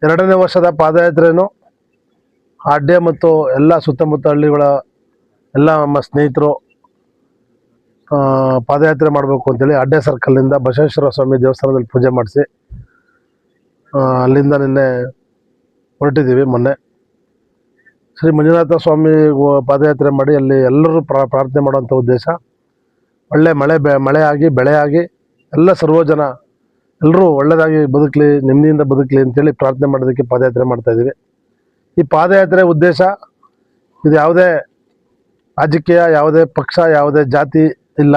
ಎರಡನೇ ವರ್ಷದ ಪಾದಯಾತ್ರೆಯನ್ನು ಆಡ್ಯ ಮತ್ತು ಎಲ್ಲ ಸುತ್ತಮುತ್ತ ಹಳ್ಳಿಗಳ ಎಲ್ಲ ನಮ್ಮ ಸ್ನೇಹಿತರು ಪಾದಯಾತ್ರೆ ಮಾಡಬೇಕು ಅಂತೇಳಿ ಅಡ್ಡೆ ಸರ್ಕಲ್ನಿಂದ ಬಸವೇಶ್ವರ ಸ್ವಾಮಿ ದೇವಸ್ಥಾನದಲ್ಲಿ ಪೂಜೆ ಮಾಡಿಸಿ ಅಲ್ಲಿಂದ ನಿನ್ನೆ ಹೊರಟಿದ್ದೀವಿ. ಮೊನ್ನೆ ಶ್ರೀ ಮಂಜುನಾಥ ಸ್ವಾಮಿ ಪಾದಯಾತ್ರೆ ಮಾಡಿ ಅಲ್ಲಿ ಎಲ್ಲರೂ ಪ್ರಾರ್ಥನೆ ಮಾಡುವಂಥ ಉದ್ದೇಶ ಒಳ್ಳೆ ಮಳೆ ಆಗಿ ಬೆಳೆ ಆಗಿ ಎಲ್ಲ ಸರ್ವ ಜನ ಎಲ್ಲರೂ ಒಳ್ಳೆಯದಾಗಿ ಬದುಕಲಿ, ನೆಮ್ಮದಿಯಿಂದ ಬದುಕಲಿ ಅಂತೇಳಿ ಪ್ರಾರ್ಥನೆ ಮಾಡೋದಕ್ಕೆ ಪಾದಯಾತ್ರೆ ಮಾಡ್ತಾಯಿದ್ದೀವಿ. ಈ ಪಾದಯಾತ್ರೆ ಉದ್ದೇಶ ಇದು ಯಾವುದೇ ರಾಜಕೀಯ, ಯಾವುದೇ ಪಕ್ಷ, ಯಾವುದೇ ಜಾತಿ ಇಲ್ಲ.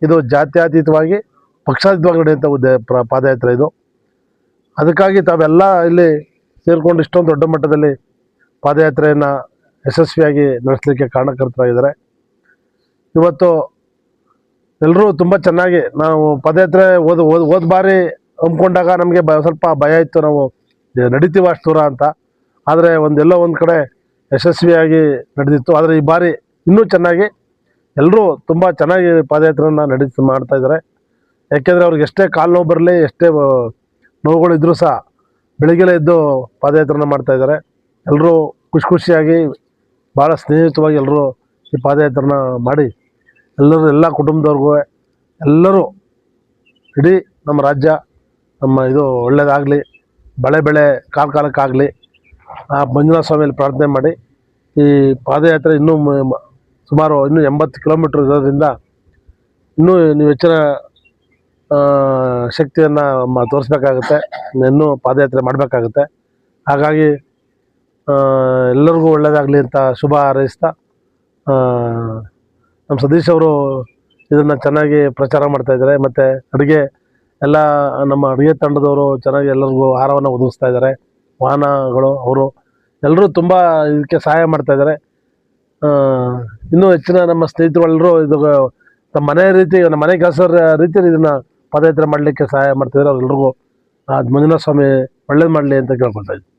ಇದು ಜಾತ್ಯತೀತವಾಗಿ ಪಕ್ಷಾತೀತವಾಗಿ ನಡೆಯುವಂಥ ಪಾದಯಾತ್ರೆ ಇದು. ಅದಕ್ಕಾಗಿ ತಾವೆಲ್ಲ ಇಲ್ಲಿ ಸೇರಿಕೊಂಡು ಇಷ್ಟೊಂದು ದೊಡ್ಡ ಮಟ್ಟದಲ್ಲಿ ಪಾದಯಾತ್ರೆಯನ್ನು ಯಶಸ್ವಿಯಾಗಿ ನಡೆಸಲಿಕ್ಕೆ ಕಾರಣಕರ್ತರಾಗಿದ್ದಾರೆ. ಇವತ್ತು ಎಲ್ಲರೂ ತುಂಬ ಚೆನ್ನಾಗಿ ನಾವು ಪಾದಯಾತ್ರೆ ಹೋದ ಬಾರಿ ಹಮ್ಮಿಕೊಂಡಾಗ ನಮಗೆ ಸ್ವಲ್ಪ ಭಯ ಇತ್ತು, ನಾವು ನಡಿತೀವಿ ಅಷ್ಟು ದೂರ ಅಂತ. ಆದರೆ ಎಲ್ಲೋ ಒಂದು ಕಡೆ ಯಶಸ್ವಿಯಾಗಿ ನಡೆದಿತ್ತು. ಆದರೆ ಈ ಬಾರಿ ಇನ್ನೂ ಚೆನ್ನಾಗಿ ಎಲ್ಲರೂ ತುಂಬ ಚೆನ್ನಾಗಿ ಪಾದಯಾತ್ರೆಯನ್ನು ಮಾಡ್ತಾಯಿದ್ದಾರೆ. ಯಾಕೆಂದರೆ ಅವ್ರಿಗೆ ಎಷ್ಟೇ ಕಾಲು ನೋವು ಬರಲಿ, ಎಷ್ಟೇ ನೋವುಗಳಿದ್ರೂ ಸಹ ಬೆಳಿಗ್ಗೆ ಎದ್ದು ಪಾದಯಾತ್ರೆಯನ್ನು ಮಾಡ್ತಾಯಿದ್ದಾರೆ. ಎಲ್ಲರೂ ಖುಷಿಯಾಗಿ ಭಾಳ ಸ್ನೇಹಿತವಾಗಿ ಎಲ್ಲರೂ ಈ ಪಾದಯಾತ್ರೆನ ಮಾಡಿ ಎಲ್ಲ ಕುಟುಂಬದವ್ರಿಗೂ ಎಲ್ಲರೂ ಇಡೀ ನಮ್ಮ ರಾಜ್ಯ ನಮ್ಮ ಒಳ್ಳೆಯದಾಗಲಿ, ಬೆಳೆ ಕಾಲಕ್ಕಾಗಲಿ ಆ ಮಂಜುನಾಥ ಸ್ವಾಮಿಯಲ್ಲಿ ಪ್ರಾರ್ಥನೆ ಮಾಡಿ ಈ ಪಾದಯಾತ್ರೆ ಇನ್ನೂ ಸುಮಾರು 80 ಕಿಲೋಮೀಟ್ರ್ ಇರೋದ್ರಿಂದ ಇನ್ನೂ ನೀವು ಹೆಚ್ಚಿನ ಶಕ್ತಿಯನ್ನು ತೋರಿಸ್ಬೇಕಾಗುತ್ತೆ, ಇನ್ನೂ ಪಾದಯಾತ್ರೆ ಮಾಡಬೇಕಾಗುತ್ತೆ. ಹಾಗಾಗಿ ಎಲ್ಲರಿಗೂ ಒಳ್ಳೆಯದಾಗಲಿ ಅಂತ ಶುಭ ಹಾರೈಸ್ತಾ ನಮ್ಮ ಸತೀಶ್ ಅವರು ಇದನ್ನು ಚೆನ್ನಾಗಿ ಪ್ರಚಾರ ಮಾಡ್ತಾಯಿದ್ದಾರೆ. ಮತ್ತು ಎಲ್ಲ ನಮ್ಮ ಅಡುಗೆ ತಂಡದವರು ಚೆನ್ನಾಗಿ ಎಲ್ಲರಿಗೂ ಆಹಾರವನ್ನು ಒದಗಿಸ್ತಾ ಇದ್ದಾರೆ. ವಾಹನಗಳು ಅವರು ಎಲ್ಲರೂ ತುಂಬ ಇದಕ್ಕೆ ಸಹಾಯ ಮಾಡ್ತಾಯಿದ್ದಾರೆ. ಇನ್ನೂ ಹೆಚ್ಚಿನ ನಮ್ಮ ಸ್ನೇಹಿತರುಗಳೆಲ್ಲರೂ ನಮ್ಮ ಮನೆ ಕೆಲಸ ರೀತಿಯಲ್ಲಿ ಇದನ್ನು ಪಾದಯಾತ್ರೆ ಮಾಡಲಿಕ್ಕೆ ಸಹಾಯ ಮಾಡ್ತಿದ್ದಾರೆ. ಅವರೆಲ್ಲರಿಗೂ ಮಂಜುನಾಥ ಸ್ವಾಮಿ ಒಳ್ಳೇದು ಮಾಡಲಿ ಅಂತ ಕೇಳ್ಕೊತಾ ಇದ್ದೀನಿ.